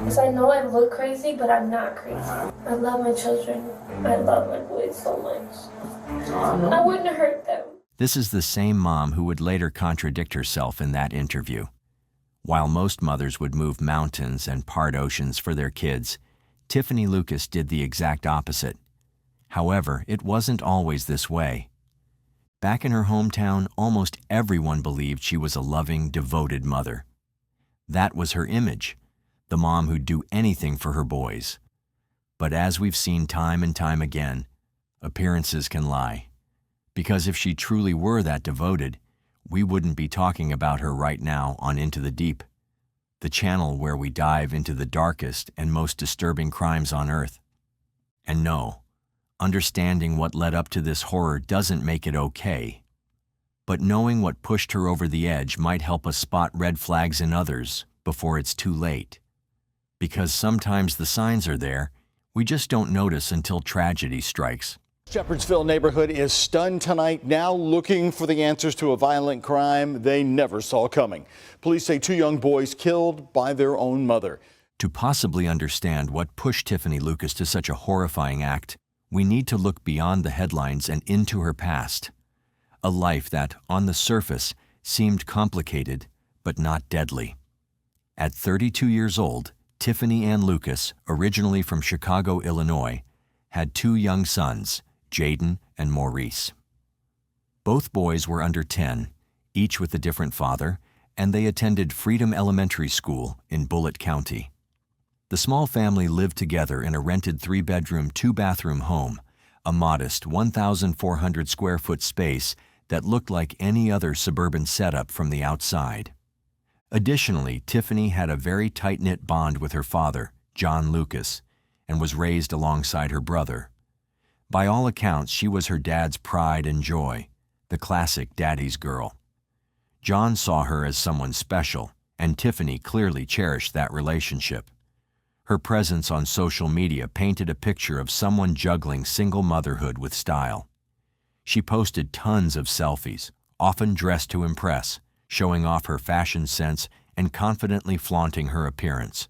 Because I know I look crazy, but I'm not crazy. I love my children. I love my boys so much. I wouldn't hurt them. This is the same mom who would later contradict herself in that interview. While most mothers would move mountains and part oceans for their kids, Tiffany Lucas did the exact opposite. However, it wasn't always this way. Back in her hometown, almost everyone believed she was a loving, devoted mother. That was her image, the mom who'd do anything for her boys. But as we've seen time and time again, appearances can lie. Because if she truly were that devoted, we wouldn't be talking about her right now on Into the Deep, the channel where we dive into the darkest and most disturbing crimes on Earth. And no, understanding what led up to this horror doesn't make it okay. But knowing what pushed her over the edge might help us spot red flags in others before it's too late. Because sometimes the signs are there, we just don't notice until tragedy strikes. Shepherdsville neighborhood is stunned tonight, now looking for the answers to a violent crime they never saw coming. Police say 2 young boys killed by their own mother. To possibly understand what pushed Tiffany Lucas to such a horrifying act, we need to look beyond the headlines and into her past. A life that, on the surface, seemed complicated, but not deadly. At 32 years old, Tiffany Ann Lucas, originally from Chicago, Illinois, had 2 young sons, Jaden and Maurice. Both boys were under 10, each with a different father, and they attended Freedom Elementary School in Bullitt County. The small family lived together in a rented 3-bedroom, 2-bathroom home, a modest 1,400 square foot space that looked like any other suburban setup from the outside. Additionally, Tiffany had a very tight-knit bond with her father, John Lucas, and was raised alongside her brother. By all accounts, she was her dad's pride and joy, the classic daddy's girl. John saw her as someone special, and Tiffany clearly cherished that relationship. Her presence on social media painted a picture of someone juggling single motherhood with style. She posted tons of selfies, often dressed to impress, showing off her fashion sense and confidently flaunting her appearance.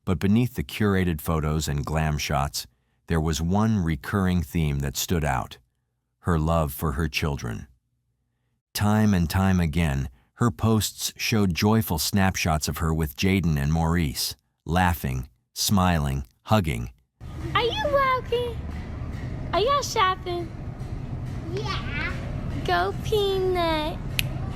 But beneath the curated photos and glam shots, there was one recurring theme that stood out: her love for her children. Time and time again, her posts showed joyful snapshots of her with Jaden and Maurice, laughing, smiling, hugging. Are you walking? Are y'all shopping? Yeah. Go Peanut.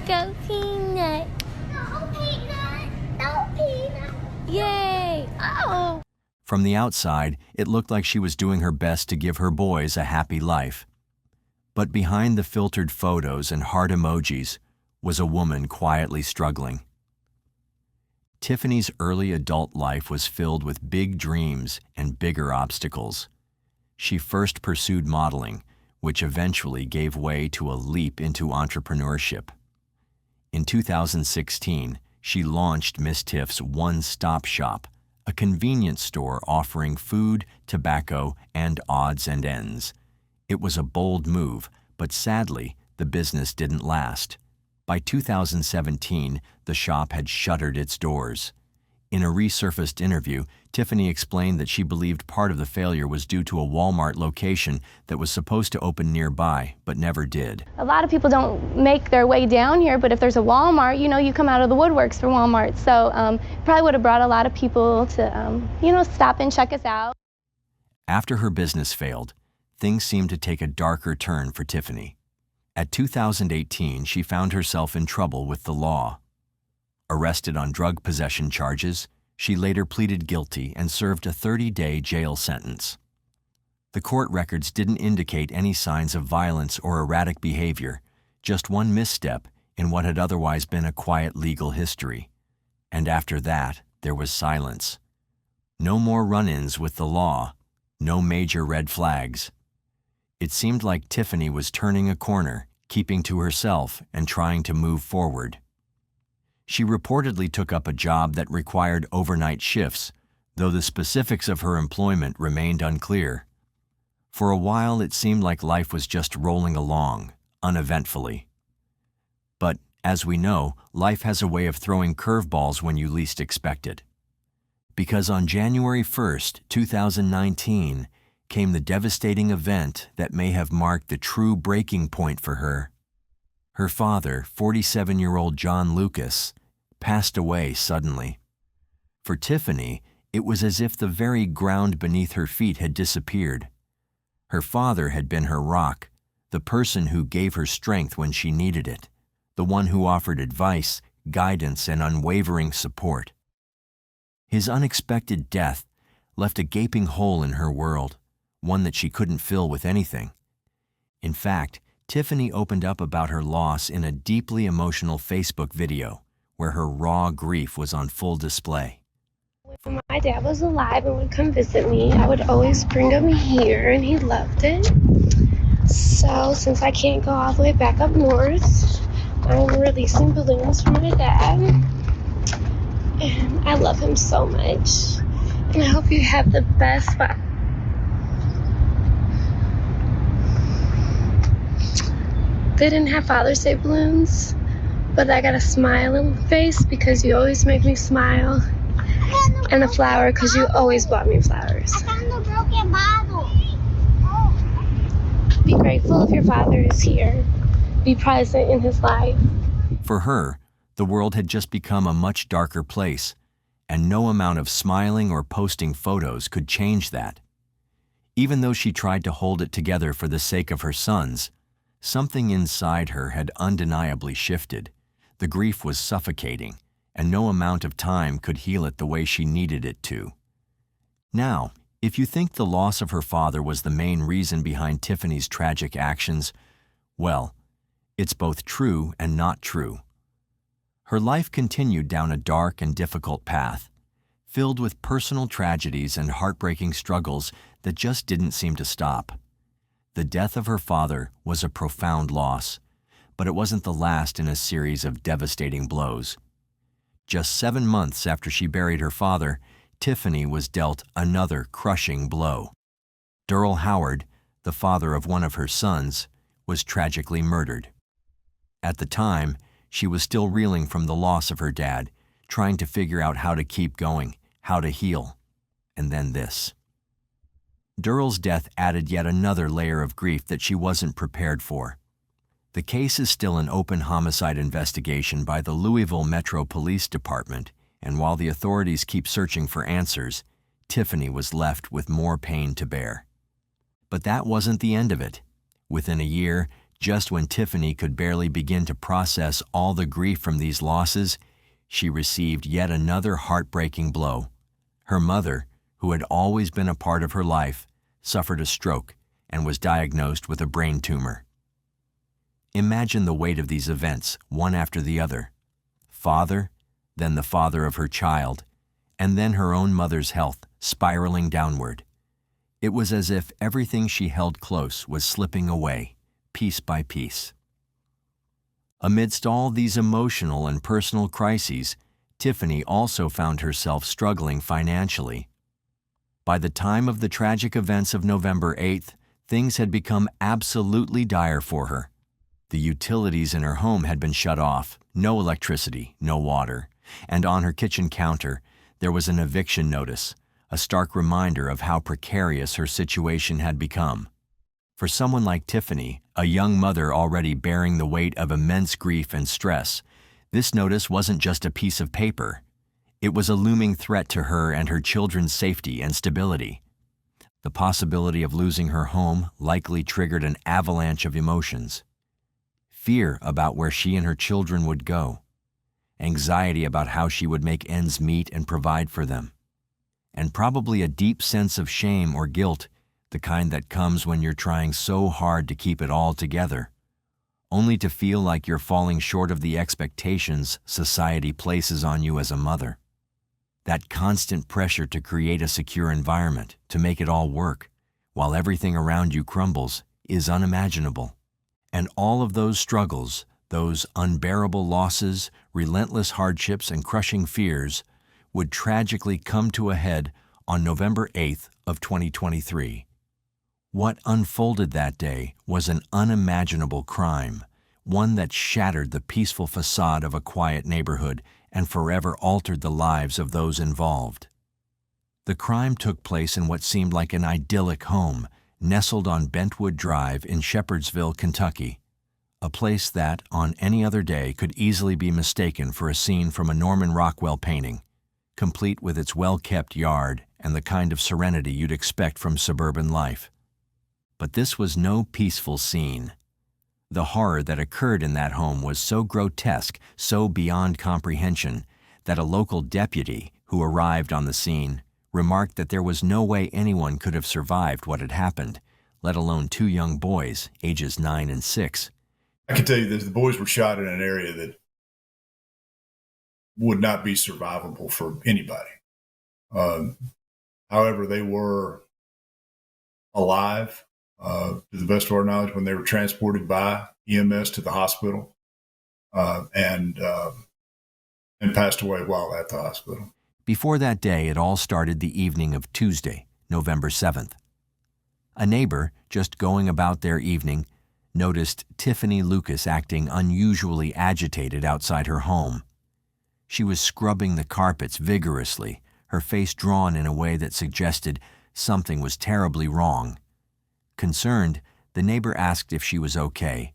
Go Peanut. No peanut. No peanut. Yay. Oh. From the outside, it looked like she was doing her best to give her boys a happy life. But behind the filtered photos and heart emojis was a woman quietly struggling. Tiffany's early adult life was filled with big dreams and bigger obstacles. She first pursued modeling, which eventually gave way to a leap into entrepreneurship. In 2016, she launched Miss Tiff's One-Stop Shop, a convenience store offering food, tobacco, and odds and ends. It was a bold move, but sadly, the business didn't last. By 2017, the shop had shuttered its doors. In a resurfaced interview, Tiffany explained that she believed part of the failure was due to a Walmart location that was supposed to open nearby, but never did. A lot of people don't make their way down here, but if there's a Walmart, you come out of the woodworks for Walmart. So probably would have brought a lot of people to, stop and check us out. After her business failed, things seemed to take a darker turn for Tiffany. At 2018, she found herself in trouble with the law. Arrested on drug possession charges, she later pleaded guilty and served a 30-day jail sentence. The court records didn't indicate any signs of violence or erratic behavior, just one misstep in what had otherwise been a quiet legal history. And after that, there was silence. No more run-ins with the law, no major red flags. It seemed like Tiffany was turning a corner, keeping to herself and trying to move forward. She reportedly took up a job that required overnight shifts, though the specifics of her employment remained unclear. For a while, it seemed like life was just rolling along, uneventfully. But, as we know, life has a way of throwing curveballs when you least expect it. Because on January 1st, 2019, came the devastating event that may have marked the true breaking point for her. Her father, 47-year-old John Lucas, passed away suddenly. For Tiffany, it was as if the very ground beneath her feet had disappeared. Her father had been her rock, the person who gave her strength when she needed it, the one who offered advice, guidance, and unwavering support. His unexpected death left a gaping hole in her world, one that she couldn't fill with anything. In fact, Tiffany opened up about her loss in a deeply emotional Facebook video where her raw grief was on full display. When my dad was alive and would come visit me, I would always bring him here, and he loved it. So since I can't go all the way back up north, I'm releasing balloons for my dad. And I love him so much. And I hope you have the best spot. They didn't have Father's Day balloons, but I got a smile on my face because you always make me smile. And a flower because you always bought me flowers. I found a broken bottle. Be grateful if your father is here. Be present in his life. For her, the world had just become a much darker place, and no amount of smiling or posting photos could change that. Even though she tried to hold it together for the sake of her sons, something inside her had undeniably shifted. The grief was suffocating, and no amount of time could heal it the way she needed it to. Now, if you think the loss of her father was the main reason behind Tiffany's tragic actions, well, it's both true and not true. Her life continued down a dark and difficult path, filled with personal tragedies and heartbreaking struggles that just didn't seem to stop. The death of her father was a profound loss, but it wasn't the last in a series of devastating blows. Just 7 months after she buried her father, Tiffany was dealt another crushing blow. Durrell Howard, the father of one of her sons, was tragically murdered. At the time, she was still reeling from the loss of her dad, trying to figure out how to keep going, how to heal. And then this. Durrell's death added yet another layer of grief that she wasn't prepared for. The case is still an open homicide investigation by the Louisville Metro Police Department, and while the authorities keep searching for answers, Tiffany was left with more pain to bear. But that wasn't the end of it. Within a year, just when Tiffany could barely begin to process all the grief from these losses, she received yet another heartbreaking blow. Her mother, who had always been a part of her life, suffered a stroke and was diagnosed with a brain tumor. Imagine the weight of these events, one after the other. Father, then the father of her child, and then her own mother's health spiraling downward. It was as if everything she held close was slipping away, piece by piece. Amidst all these emotional and personal crises, Tiffany also found herself struggling financially. By the time of the tragic events of November 8th, things had become absolutely dire for her. The utilities in her home had been shut off, no electricity, no water, and on her kitchen counter, there was an eviction notice, a stark reminder of how precarious her situation had become. For someone like Tiffany, a young mother already bearing the weight of immense grief and stress, this notice wasn't just a piece of paper. It was a looming threat to her and her children's safety and stability. The possibility of losing her home likely triggered an avalanche of emotions. Fear about where she and her children would go. Anxiety about how she would make ends meet and provide for them. And probably a deep sense of shame or guilt, the kind that comes when you're trying so hard to keep it all together, only to feel like you're falling short of the expectations society places on you as a mother. That constant pressure to create a secure environment, to make it all work, while everything around you crumbles, is unimaginable. And all of those struggles, those unbearable losses, relentless hardships, and crushing fears would tragically come to a head on November 8th of 2023. What unfolded that day was an unimaginable crime, one that shattered the peaceful facade of a quiet neighborhood and forever altered the lives of those involved. The crime took place in what seemed like an idyllic home, nestled on Bentwood Drive in Shepherdsville, Kentucky, a place that, on any other day, could easily be mistaken for a scene from a Norman Rockwell painting, complete with its well-kept yard and the kind of serenity you'd expect from suburban life. But this was no peaceful scene. The horror that occurred in that home was so grotesque, so beyond comprehension, that a local deputy who arrived on the scene remarked that there was no way anyone could have survived what had happened, let alone two young boys, ages 9 and 6. I can tell you this, the boys were shot in an area that would not be survivable for anybody. However, they were alive, to the best of our knowledge, when they were transported by EMS to the hospital, and passed away while at the hospital. Before that day, it all started the evening of Tuesday, November 7th. A neighbor, just going about their evening, noticed Tiffany Lucas acting unusually agitated outside her home. She was scrubbing the carpets vigorously, her face drawn in a way that suggested something was terribly wrong. Concerned, the neighbor asked if she was okay,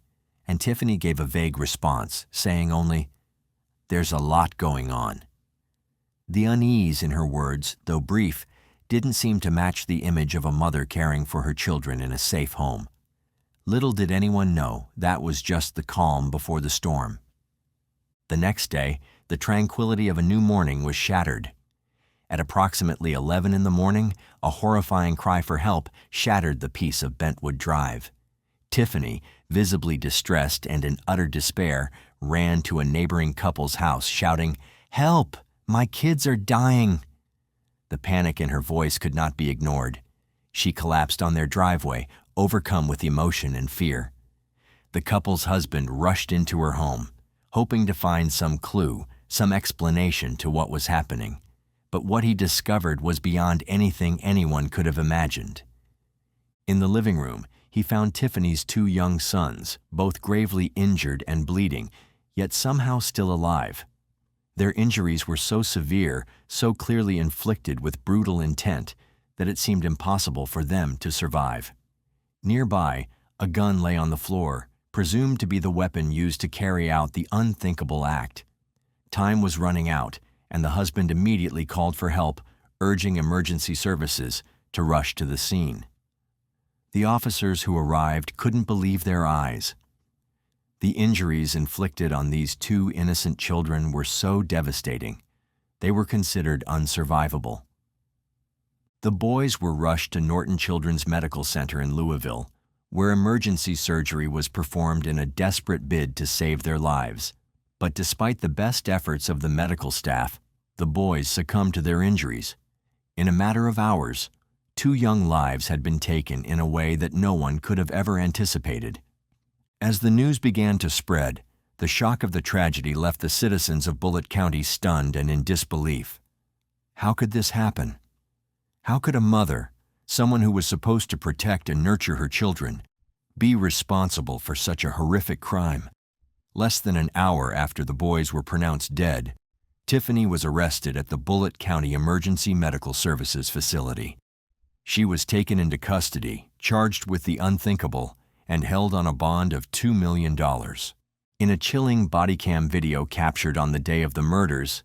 and Tiffany gave a vague response, saying only, "There's a lot going on." The unease in her words, though brief, didn't seem to match the image of a mother caring for her children in a safe home. Little did anyone know that was just the calm before the storm. The next day, the tranquility of a new morning was shattered. At approximately 11 in the morning, a horrifying cry for help shattered the peace of Bentwood Drive. Tiffany, visibly distressed and in utter despair, ran to a neighboring couple's house, shouting, "Help! My kids are dying!" The panic in her voice could not be ignored. She collapsed on their driveway, overcome with emotion and fear. The couple's husband rushed into her home, hoping to find some clue, some explanation to what was happening. But what he discovered was beyond anything anyone could have imagined. In the living room, he found Tiffany's two young sons, both gravely injured and bleeding, yet somehow still alive. Their injuries were so severe, so clearly inflicted with brutal intent, that it seemed impossible for them to survive. Nearby, a gun lay on the floor, presumed to be the weapon used to carry out the unthinkable act. Time was running out, and the husband immediately called for help, urging emergency services to rush to the scene. The officers who arrived couldn't believe their eyes. The injuries inflicted on these two innocent children were so devastating, they were considered unsurvivable. The boys were rushed to Norton Children's Medical Center in Louisville, where emergency surgery was performed in a desperate bid to save their lives. But despite the best efforts of the medical staff, the boys succumbed to their injuries. In a matter of hours, 2 young lives had been taken in a way that no one could have ever anticipated. As the news began to spread, the shock of the tragedy left the citizens of Bullitt County stunned and in disbelief. How could this happen? How could a mother, someone who was supposed to protect and nurture her children, be responsible for such a horrific crime? Less than an hour after the boys were pronounced dead, Tiffany was arrested at the Bullitt County Emergency Medical Services facility. She was taken into custody, charged with the unthinkable, and held on a bond of $2 million. In a chilling body cam video captured on the day of the murders,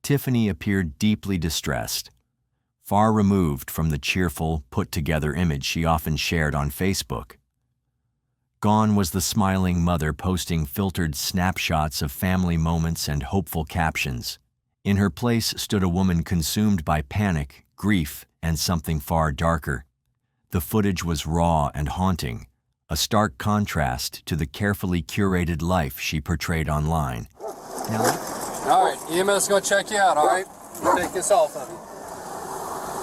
Tiffany appeared deeply distressed, far removed from the cheerful, put-together image she often shared on Facebook. Gone was the smiling mother posting filtered snapshots of family moments and hopeful captions. In her place stood a woman consumed by panic, grief, and something far darker. The footage was raw and haunting, a stark contrast to the carefully curated life she portrayed online. All right, EMS is going to check you out, all right? Take this off of you.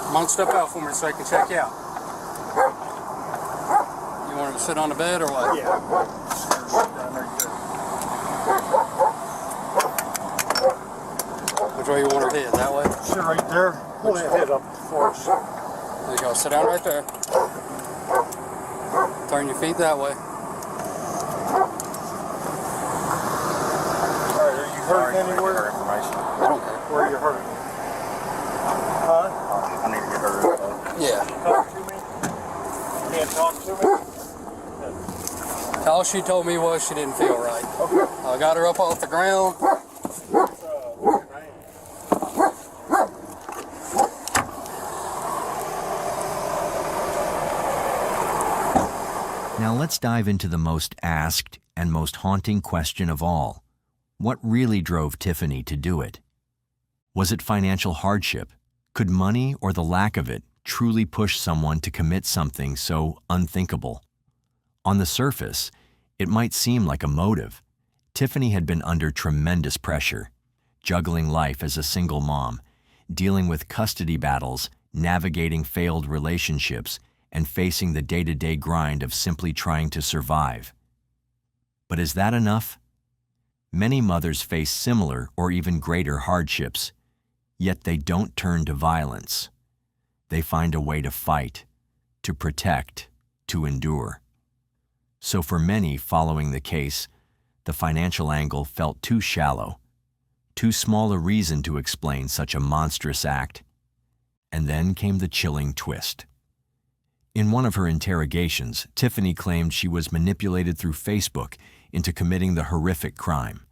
Come on, step out for me so I can check you out. You want him to sit on the bed or what? Yeah. Which way you want her head? That way? Sit right there. Pull that head up for us. There you go. Sit down right there. Turn your feet that way. All right, are you hurting anywhere? I don't care. Where are you hurting? Huh? I need Yeah. Talk to me? You can't talk to me? All she told me was she didn't feel right. Okay. I got her up off the ground. What's your name? Now let's dive into the most asked and most haunting question of all. What really drove Tiffany to do it? Was it financial hardship? Could money or the lack of it truly push someone to commit something so unthinkable? On the surface, it might seem like a motive. Tiffany had been under tremendous pressure, juggling life as a single mom, dealing with custody battles, navigating failed relationships, and facing the day-to-day grind of simply trying to survive. But is that enough? Many mothers face similar or even greater hardships, yet they don't turn to violence. They find a way to fight, to protect, to endure. So for many following the case, the financial angle felt too shallow, too small a reason to explain such a monstrous act. And then came the chilling twist. In one of her interrogations, Tiffany claimed she was manipulated through Facebook into committing the horrific crime.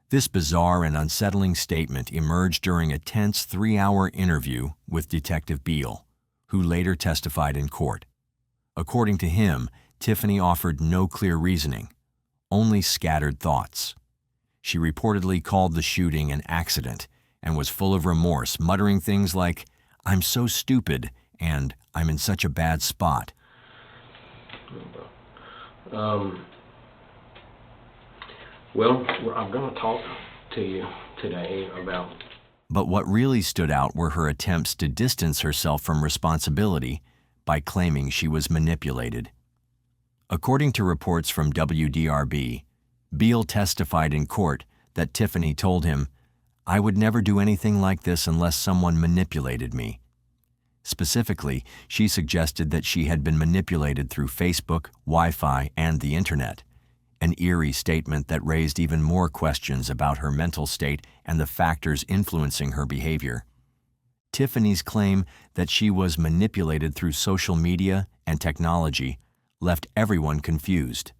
This bizarre and unsettling statement emerged during a tense 3-hour interview with Detective Beale, who later testified in court. According to him, Tiffany offered no clear reasoning, only scattered thoughts. She reportedly called the shooting an accident and was full of remorse, muttering things like, "I'm so stupid," and "I'm in such a bad spot." Well, I'm going to talk to you today about... But what really stood out were her attempts to distance herself from responsibility by claiming she was manipulated. According to reports from WDRB, Beale testified in court that Tiffany told him, "I would never do anything like this unless someone manipulated me." Specifically, she suggested that she had been manipulated through Facebook, Wi-Fi, and the internet, an eerie statement that raised even more questions about her mental state and the factors influencing her behavior. Tiffany's claim that she was manipulated through social media and technology left everyone confused.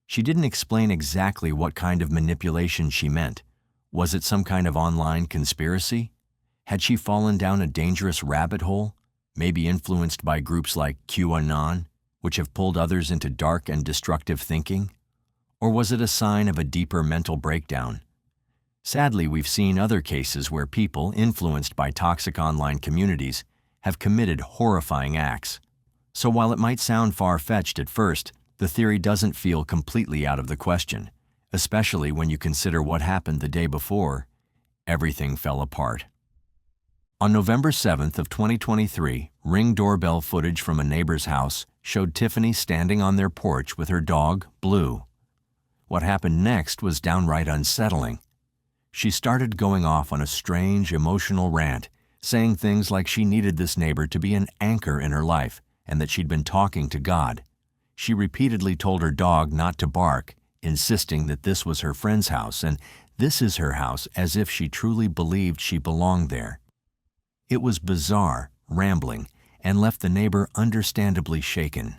She didn't explain exactly what kind of manipulation she meant. Was it some kind of online conspiracy? Had she fallen down a dangerous rabbit hole, maybe influenced by groups like QAnon, which have pulled others into dark and destructive thinking? Or was it a sign of a deeper mental breakdown? Sadly, we've seen other cases where people, influenced by toxic online communities, have committed horrifying acts. So while it might sound far-fetched at first, the theory doesn't feel completely out of the question, especially when you consider what happened the day before. Everything fell apart. On November 7th of 2023, Ring doorbell footage from a neighbor's house showed Tiffany standing on their porch with her dog, Blue. What happened next was downright unsettling. She started going off on a strange, emotional rant, saying things like she needed this neighbor to be an anchor in her life and that she'd been talking to God. She repeatedly told her dog not to bark, insisting that this was her friend's house and this is her house, as if she truly believed she belonged there. It was bizarre, rambling, and left the neighbor understandably shaken.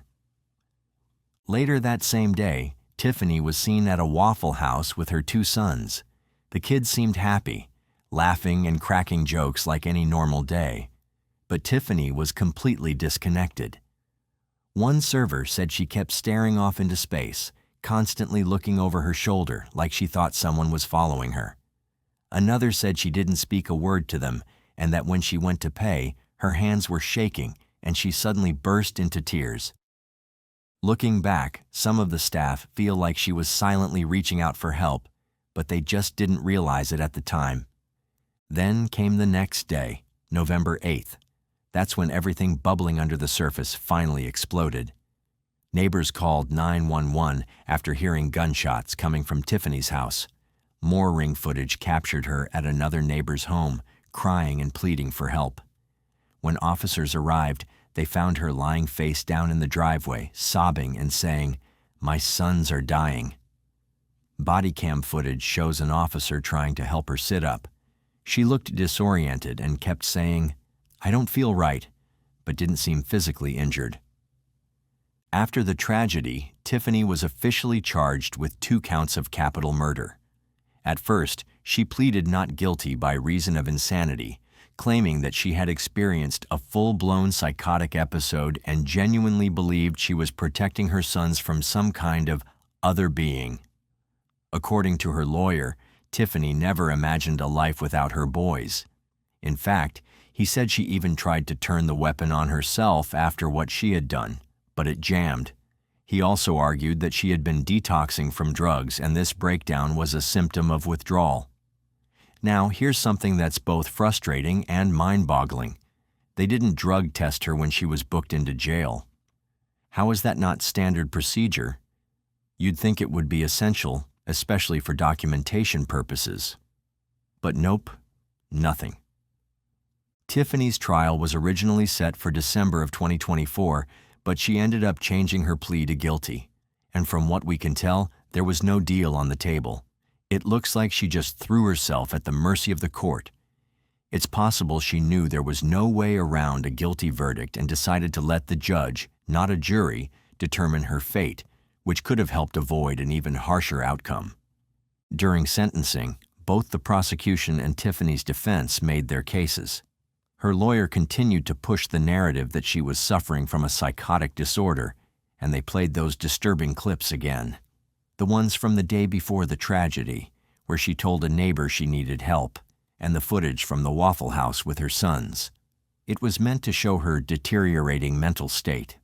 Later that same day, Tiffany was seen at a Waffle House with her 2 sons. The kids seemed happy, laughing and cracking jokes like any normal day. But Tiffany was completely disconnected. One server said she kept staring off into space, constantly looking over her shoulder like she thought someone was following her. Another said she didn't speak a word to them, and that when she went to pay, her hands were shaking and she suddenly burst into tears. Looking back, some of the staff feel like she was silently reaching out for help, but they just didn't realize it at the time. Then came the next day, November 8th. That's when everything bubbling under the surface finally exploded. Neighbors called 911 after hearing gunshots coming from Tiffany's house. More Ring footage captured her at another neighbor's home, crying and pleading for help. When officers arrived, they found her lying face down in the driveway, sobbing and saying, "My sons are dying." Body cam footage shows an officer trying to help her sit up. She looked disoriented and kept saying, "I don't feel right. but didn't seem physically injured. After the tragedy, Tiffany was officially charged with 2 counts of capital murder. At first, she pleaded not guilty by reason of insanity, claiming that she had experienced a full-blown psychotic episode and genuinely believed she was protecting her sons from some kind of other being. According to her lawyer, Tiffany never imagined a life without her boys. In fact, he said she even tried to turn the weapon on herself after what she had done, but it jammed. He also argued that she had been detoxing from drugs and this breakdown was a symptom of withdrawal. Now, here's something that's both frustrating and mind-boggling. They didn't drug test her when she was booked into jail. How is that not standard procedure? You'd think it would be essential, especially for documentation purposes. But nope, nothing. Tiffany's trial was originally set for December of 2024, but she ended up changing her plea to guilty. And from what we can tell, there was no deal on the table. It looks like she just threw herself at the mercy of the court. It's possible she knew there was no way around a guilty verdict and decided to let the judge, not a jury, determine her fate, which could have helped avoid an even harsher outcome. During sentencing, both the prosecution and Tiffany's defense made their cases. Her lawyer continued to push the narrative that she was suffering from a psychotic disorder, and they played those disturbing clips again. The ones from the day before the tragedy, where she told a neighbor she needed help, and the footage from the Waffle House with her sons. It was meant to show her deteriorating mental state.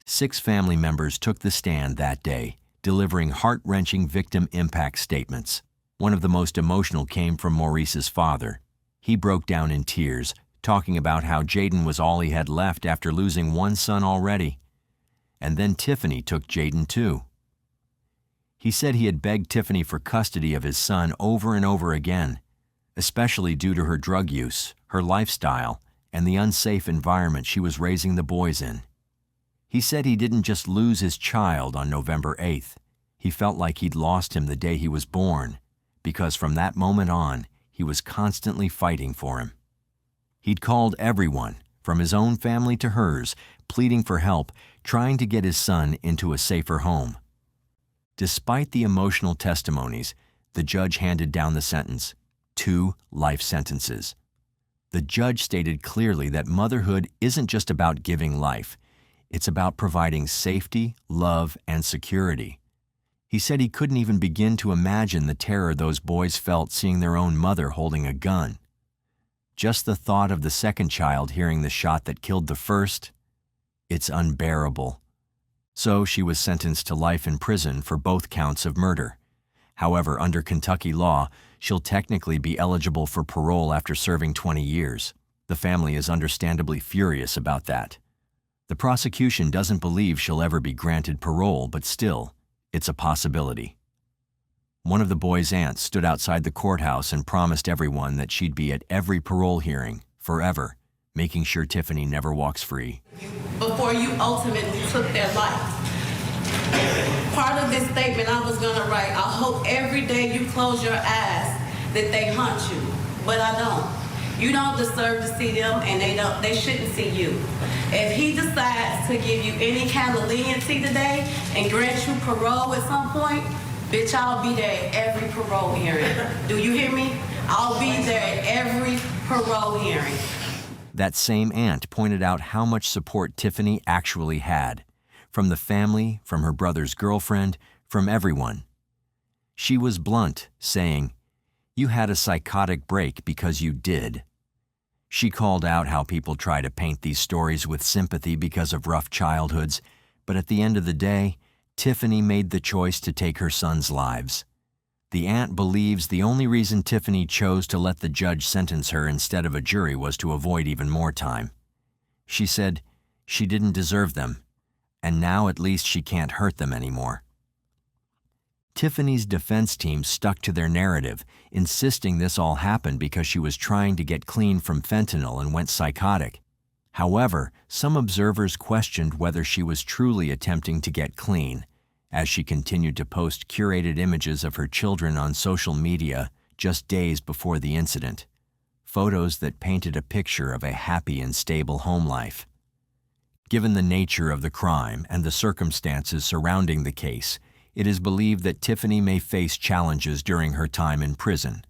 6 family members took the stand that day, delivering heart-wrenching victim impact statements. One of the most emotional came from Maurice's father. He broke down in tears, talking about how Jaden was all he had left after losing 1 son already. And then Tiffany took Jaden too. He said he had begged Tiffany for custody of his son over and over again, especially due to her drug use, her lifestyle, and the unsafe environment she was raising the boys in. He said he didn't just lose his child on November 8th. He felt like he'd lost him the day he was born, because from that moment on, he was constantly fighting for him. He'd called everyone, from his own family to hers, pleading for help, trying to get his son into a safer home. Despite the emotional testimonies, the judge handed down the sentence, 2 life sentences. The judge stated clearly that motherhood isn't just about giving life. It's about providing safety, love, and security. He said he couldn't even begin to imagine the terror those boys felt seeing their own mother holding a gun. Just the thought of the second child hearing the shot that killed the first, it's unbearable. So she was sentenced to life in prison for both counts of murder. However, under Kentucky law, she'll technically be eligible for parole after serving 20 years. The family is understandably furious about that. The prosecution doesn't believe she'll ever be granted parole, but still, it's a possibility. One of the boys' aunts stood outside the courthouse and promised everyone that she'd be at every parole hearing, forever, making sure Tiffany never walks free. Before you ultimately took their life. Part of this statement I was gonna write, I hope every day you close your eyes that they hunt you, but I don't. You don't deserve to see them and they shouldn't see you. If he decides to give you any kind of leniency today and grant you parole at some point, bitch, I'll be there at every parole hearing. Do you hear me? I'll be there at every parole hearing. That same aunt pointed out how much support Tiffany actually had, from the family, from her brother's girlfriend, from everyone. She was blunt, saying, "You had a psychotic break because you did." She called out how people try to paint these stories with sympathy because of rough childhoods, but at the end of the day, Tiffany made the choice to take her sons' lives. The aunt believes the only reason Tiffany chose to let the judge sentence her instead of a jury was to avoid even more time. She said she didn't deserve them, and now at least she can't hurt them anymore. Tiffany's defense team stuck to their narrative, insisting this all happened because she was trying to get clean from fentanyl and went psychotic. However, some observers questioned whether she was truly attempting to get clean, as she continued to post curated images of her children on social media just days before the incident. photos that painted a picture of a happy and stable home life. Given the nature of the crime and the circumstances surrounding the case, it is believed that Tiffany may face challenges during her time in prison.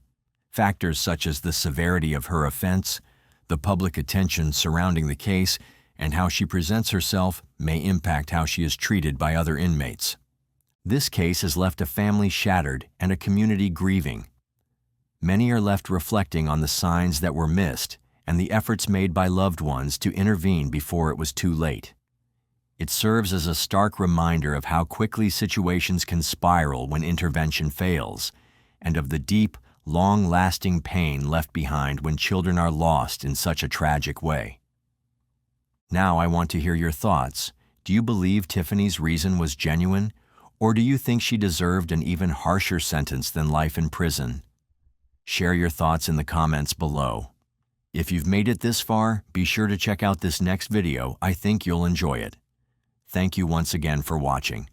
Factors such as the severity of her offense, the public attention surrounding the case, and how she presents herself may impact how she is treated by other inmates. This case has left a family shattered and a community grieving. Many are left reflecting on the signs that were missed and the efforts made by loved ones to intervene before it was too late. It serves as a stark reminder of how quickly situations can spiral when intervention fails, and of the deep, long-lasting pain left behind when children are lost in such a tragic way. Now I want to hear your thoughts. Do you believe Tiffany's reason was genuine, or do you think she deserved an even harsher sentence than life in prison? Share your thoughts in the comments below. If you've made it this far, be sure to check out this next video. I think you'll enjoy it. Thank you once again for watching.